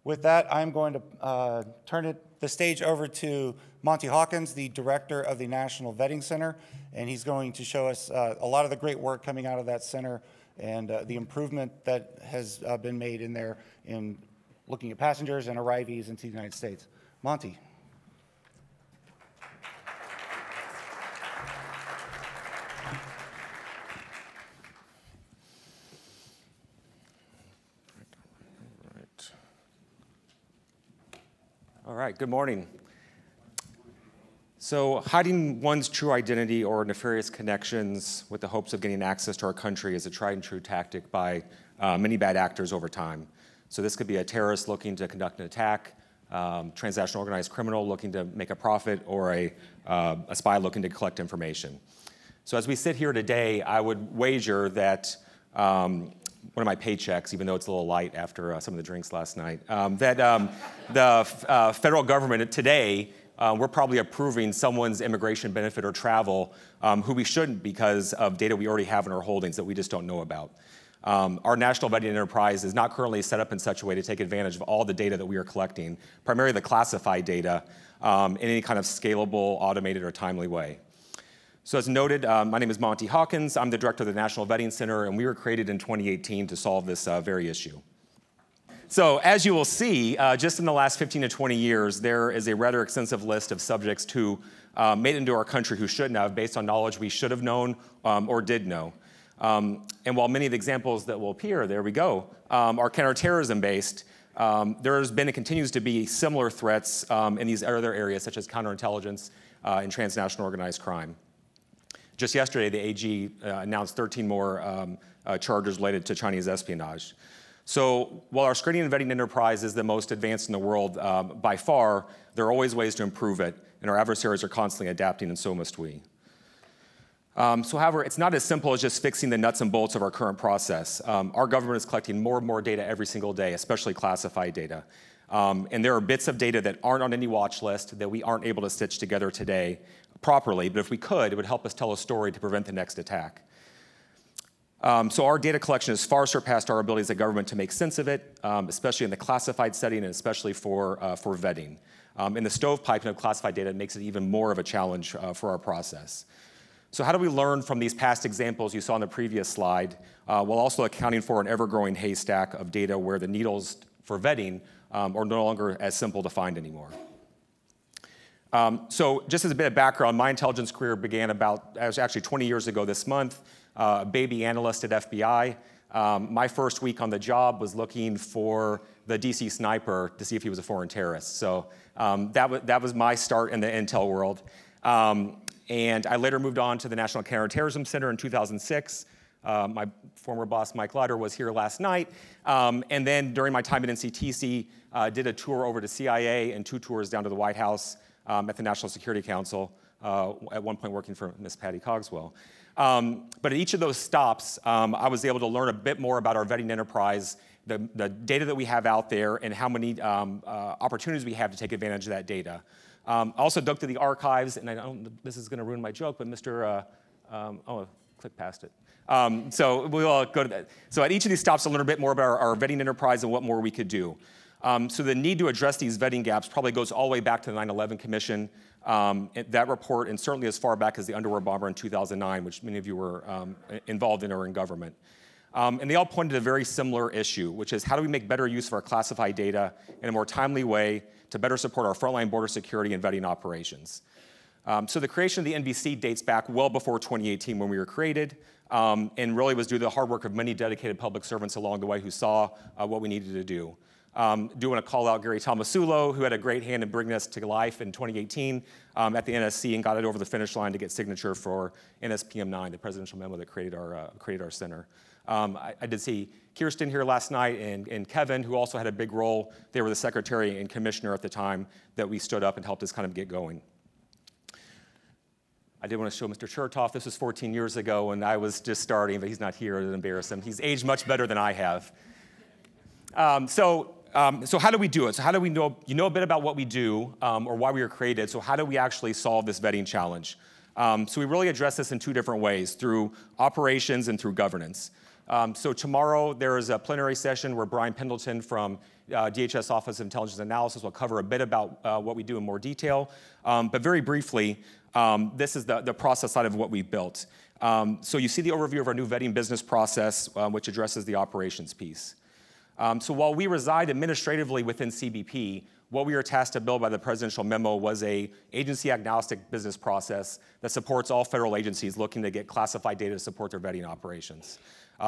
With that, I'm going to turn the stage over to Monty Hawkins, the director of the National Vetting Center, and he's going to show us a lot of the great work coming out of that center and the improvement that has been made in there in looking at passengers and arrivees into the United States. Monty. All right, good morning. So hiding one's true identity or nefarious connections with the hopes of getting access to our country is a tried and true tactic by many bad actors over time. So this could be a terrorist looking to conduct an attack, transnational organized criminal looking to make a profit, or a spy looking to collect information. So as we sit here today, I would wager that one of my paychecks, even though it's a little light after some of the drinks last night, that the federal government today, we're probably approving someone's immigration benefit or travel who we shouldn't because of data we already have in our holdings that we just don't know about. Our national vetting enterprise is not currently set up in such a way to take advantage of all the data that we are collecting, primarily the classified data, in any kind of scalable, automated, or timely way. So as noted, my name is Monty Hawkins. I'm the director of the National Vetting Center, and we were created in 2018 to solve this very issue. So as you will see, just in the last 15 to 20 years, there is a rather extensive list of subjects who made it into our country who shouldn't have, based on knowledge we should have known or did know. And while many of the examples that will appear, there we go, are counterterrorism based, there's been and continues to be similar threats in these other areas, such as counterintelligence and transnational organized crime. Just yesterday, the AG announced 13 more charges related to Chinese espionage. So while our screening and vetting enterprise is the most advanced in the world by far, there are always ways to improve it, and our adversaries are constantly adapting, and so must we. However, it's not as simple as just fixing the nuts and bolts of our current process. Our government is collecting more and more data every single day, especially classified data. And there are bits of data that aren't on any watch list that we aren't able to stitch together today properly, but if we could, it would help us tell a story to prevent the next attack. So our data collection has far surpassed our ability as a government to make sense of it, especially in the classified setting and especially for vetting. In the stovepiping of classified data, it makes it even more of a challenge for our process. So how do we learn from these past examples you saw on the previous slide, while also accounting for an ever-growing haystack of data where the needles for vetting are no longer as simple to find anymore? So just as a bit of background, my intelligence career began actually 20 years ago this month, a baby analyst at FBI. My first week on the job was looking for the DC sniper to see if he was a foreign terrorist. So that was my start in the intel world. And I later moved on to the National Counterterrorism Center in 2006. My former boss, Mike Lauder, was here last night. And then during my time at NCTC, did a tour over to CIA and 2 tours down to the White House at the National Security Council, at one point working for Miss Patty Cogswell. But at each of those stops, I was able to learn a bit more about our vetting enterprise, the data that we have out there, and how many opportunities we have to take advantage of that data. I also dug through the archives, and I don't, this is going to ruin my joke, but click past it. So we'll go to that. So at each of these stops, I'll learn a bit more about our vetting enterprise and what more we could do. So the need to address these vetting gaps probably goes all the way back to the 9/11 Commission, that report, and certainly as far back as the underwear bomber in 2009, which many of you were involved in or in government. And they all pointed to a very similar issue, which is how do we make better use of our classified data in a more timely way to better support our frontline border security and vetting operations. So the creation of the NVC dates back well before 2018 when we were created, and really was due to the hard work of many dedicated public servants along the way who saw what we needed to do. Do want to call out Gary Tomasulo, who had a great hand in bringing us to life in 2018 at the NSC and got it over the finish line to get signature for NSPM9, the presidential memo that created our center. I did see Kirsten here last night and Kevin, who also had a big role. They were the secretary and commissioner at the time that we stood up and helped us kind of get going. I did want to show Mr. Chertoff. This was 14 years ago, and I was just starting, but he's not here to embarrass him. He's aged much better than I have. So how do we do it? So how do we know, you know a bit about what we do or why we were created, so how do we actually solve this vetting challenge? So we really address this in 2 different ways, through operations and through governance. So tomorrow there is a plenary session where Brian Pendleton from DHS Office of Intelligence Analysis will cover a bit about what we do in more detail. But very briefly, this is the process side of what we've built. So you see the overview of our new vetting business process, which addresses the operations piece. So while we reside administratively within CBP, what we are tasked to build by the presidential memo was a agency-agnostic business process that supports all federal agencies looking to get classified data to support their vetting operations.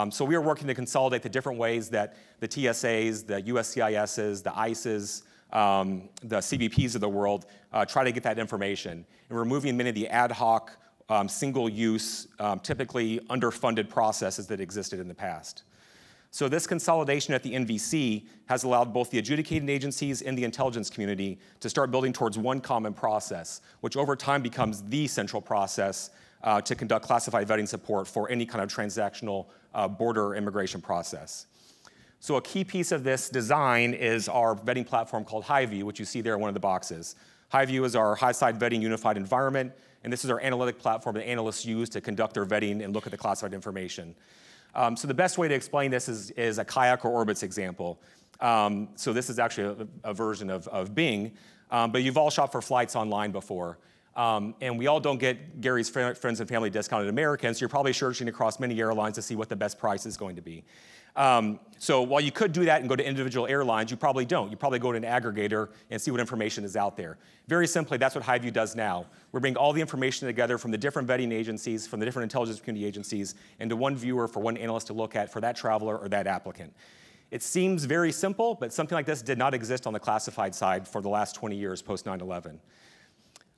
So we are working to consolidate the different ways that the TSAs, the USCISs, the ICEs, the CBPs of the world try to get that information, and removing many of the ad hoc, single-use, typically underfunded processes that existed in the past. So this consolidation at the NVC has allowed both the adjudicating agencies and the intelligence community to start building towards one common process, which over time becomes the central process to conduct classified vetting support for any kind of transactional border immigration process. So a key piece of this design is our vetting platform called HighView, which you see there in one of the boxes. HighView is our high-side vetting unified environment, and this is our analytic platform that analysts use to conduct their vetting and look at the classified information. So the best way to explain this is a Kayak or Orbitz example. So this is actually a version of Bing, but you've all shopped for flights online before. And we all don't get Gary's Friends and Family Discounted American, so you're probably searching across many airlines to see what the best price is going to be. So while you could do that and go to individual airlines, you probably don't. You probably go to an aggregator and see what information is out there. Very simply, that's what HighView does now. We're bringing all the information together from the different vetting agencies, from the different intelligence community agencies, into one viewer for one analyst to look at for that traveler or that applicant. It seems very simple, but something like this did not exist on the classified side for the last 20 years post 9/11.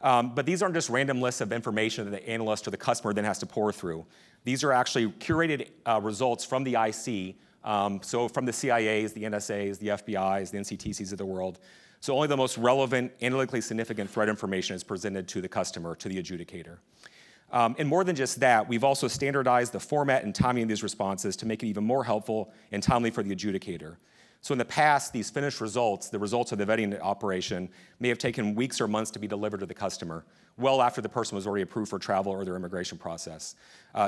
But these aren't just random lists of information that the analyst or the customer then has to pour through. These are actually curated results from the IC, so from the CIAs, the NSAs, the FBIs, the NCTCs of the world. So only the most relevant, analytically significant threat information is presented to the customer, to the adjudicator. And more than just that, we've also standardized the format and timing of these responses to make it even more helpful and timely for the adjudicator. So in the past, these finished results, the results of the vetting operation, may have taken weeks or months to be delivered to the customer, well after the person was already approved for travel or their immigration process.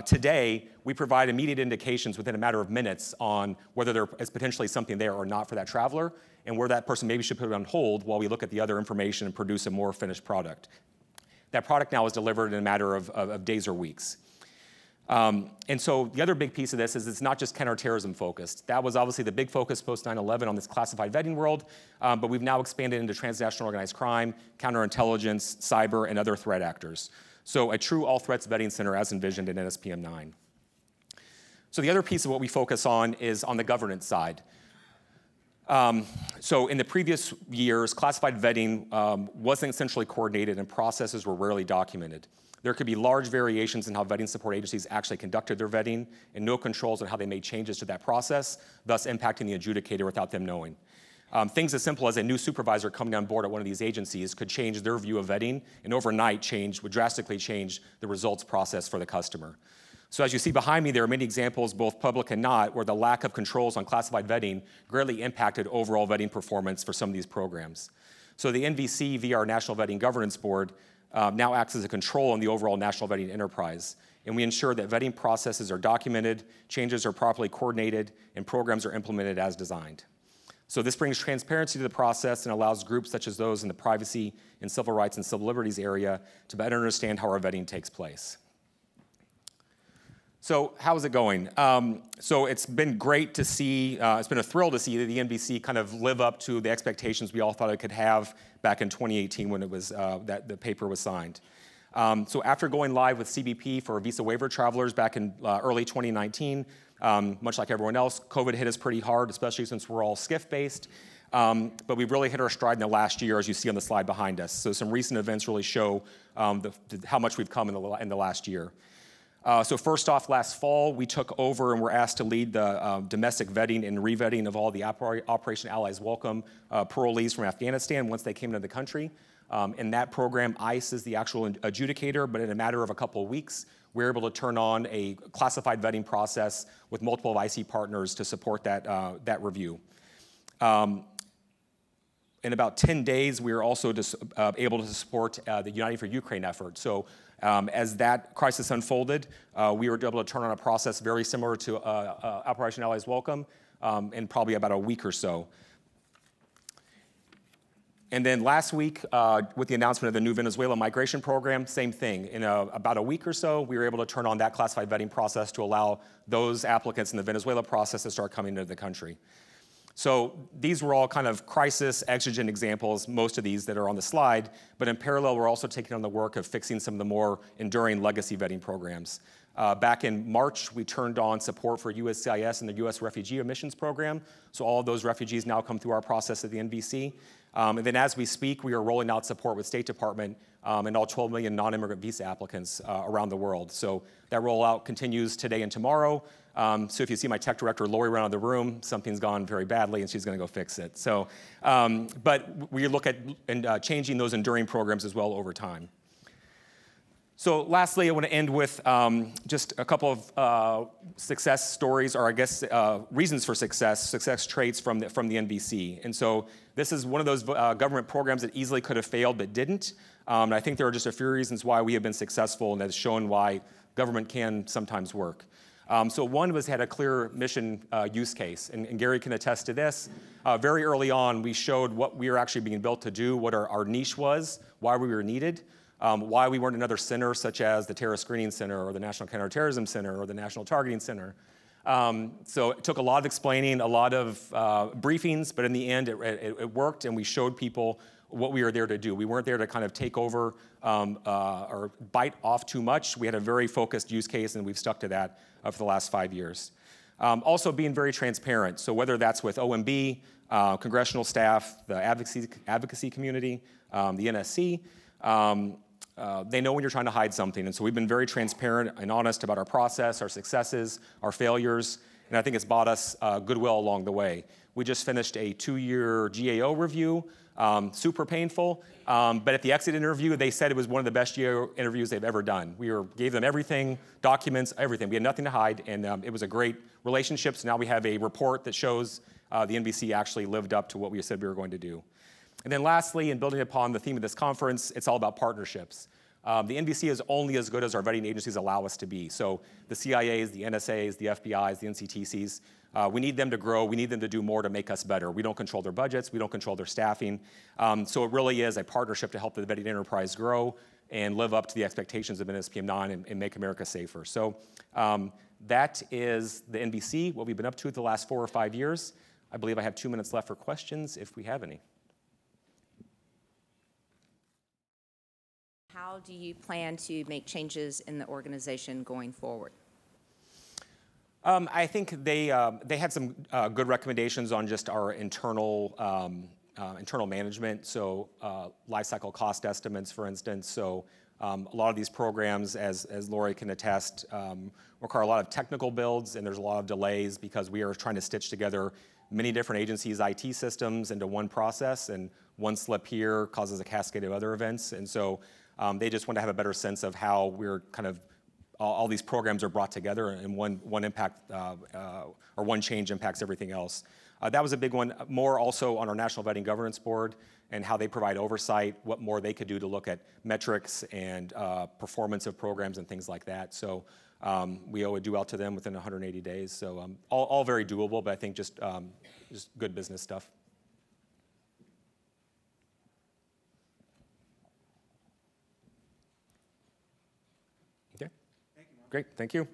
Today, we provide immediate indications within a matter of minutes on whether there is potentially something there or not for that traveler, and where that person maybe should put it on hold while we look at the other information and produce a more finished product. That product now is delivered in a matter of days or weeks. And so the other big piece of this is it's not just counterterrorism focused. That was obviously the big focus post 9/11 on this classified vetting world, but we've now expanded into transnational organized crime, counterintelligence, cyber, and other threat actors. So a true all threats vetting center as envisioned in NSPM 9. So the other piece of what we focus on is on the governance side. So in the previous years, classified vetting wasn't centrally coordinated and processes were rarely documented. There could be large variations in how vetting support agencies actually conducted their vetting and no controls on how they made changes to that process, thus impacting the adjudicator without them knowing. Things as simple as a new supervisor coming on board at one of these agencies could change their view of vetting and overnight would drastically change the results process for the customer. So as you see behind me, there are many examples, both public and not, where the lack of controls on classified vetting greatly impacted overall vetting performance for some of these programs. So the NVC, via our National Vetting Governance Board, now acts as a control on the overall national vetting enterprise. And we ensure that vetting processes are documented, changes are properly coordinated, and programs are implemented as designed. So this brings transparency to the process and allows groups such as those in the privacy and civil rights and civil liberties area to better understand how our vetting takes place. So how is it going? So it's been great to see, it's been a thrill to see the NVC kind of live up to the expectations we all thought it could have back in 2018 when it was, that the paper was signed. So after going live with CBP for visa waiver travelers back in early 2019, much like everyone else, COVID hit us pretty hard, especially since we're all SCIF-based. But we've really hit our stride in the last year, as you see on the slide behind us. So some recent events really show how much we've come in the last year. So first off, last fall, we took over and were asked to lead the domestic vetting and revetting of all the Operation Allies Welcome parolees from Afghanistan once they came into the country. In that program, ICE is the actual adjudicator, but in a matter of a couple of weeks, we were able to turn on a classified vetting process with multiple IC partners to support that review. In about 10 days, we were also able to support the Uniting for Ukraine effort. So As that crisis unfolded, we were able to turn on a process very similar to Operation Allies Welcome in probably about a week or so. And then last week, with the announcement of the new Venezuela migration program, same thing. In about a week or so, we were able to turn on that classified vetting process to allow those applicants in the Venezuela process to start coming into the country. So these were all kind of crisis, exigent examples, most of these that are on the slide, but in parallel, we're also taking on the work of fixing some of the more enduring legacy vetting programs. Back in March, we turned on support for USCIS and the U.S. Refugee Admissions Program, so all of those refugees now come through our process at the NVC. And then as we speak, we are rolling out support with State Department and all 12 million non-immigrant visa applicants around the world. So that rollout continues today and tomorrow. So if you see my tech director, Lori, around the room, something's gone very badly and she's gonna go fix it. So, but we look at changing those enduring programs as well over time. So lastly, I want to end with just a couple of success stories, or I guess reasons for success traits from the NVC. And so this is one of those government programs that easily could have failed but didn't. And I think there are just a few reasons why we have been successful, and that's shown why government can sometimes work. So one was had a clear mission use case, and Gary can attest to this. Very early on, we showed what we were actually being built to do, what our niche was, why we were needed. Why we weren't another center such as the Terrorist Screening Center or the National Counterterrorism Center or the National Targeting Center. So it took a lot of explaining, a lot of briefings, but in the end it worked, and we showed people what we were there to do. We weren't there to kind of take over or bite off too much. We had a very focused use case, and we've stuck to that for the last 5 years. Also being very transparent. So whether that's with OMB, congressional staff, the advocacy community, the NSC, they know when you're trying to hide something, and so we've been very transparent and honest about our process, our successes, our failures, and I think it's bought us goodwill along the way. We just finished a 2-year GAO review, super painful, but at the exit interview, they said it was one of the best GAO interviews they've ever done. We gave them everything, documents, everything. We had nothing to hide, and it was a great relationship, so now we have a report that shows the NVC actually lived up to what we said we were going to do. And then lastly, and building upon the theme of this conference, it's all about partnerships. The NVC is only as good as our vetting agencies allow us to be. So the CIAs, the NSAs, the FBIs, the NCTCs, we need them to grow. We need them to do more to make us better. We don't control their budgets. We don't control their staffing. So it really is a partnership to help the vetting enterprise grow and live up to the expectations of NSPM 9 and make America safer. So that is the NVC, what we've been up to the last 4 or 5 years. I believe I have 2 minutes left for questions, if we have any. How do you plan to make changes in the organization going forward? I think they had some good recommendations on just our internal management. So life cycle cost estimates, for instance. So a lot of these programs, as Lori can attest, require a lot of technical builds, and there's a lot of delays because we are trying to stitch together many different agencies' IT systems into one process, and one slip here causes a cascade of other events. And so they just want to have a better sense of how we're kind of, all these programs are brought together, and one impact or one change impacts everything else. That was a big one. More also on our National Vetting Governance Board and how they provide oversight, what more they could do to look at metrics and performance of programs and things like that. So we owe a due out to them within 180 days. So all very doable, but I think just good business stuff. Okay. Thank you, Mark. Great, thank you.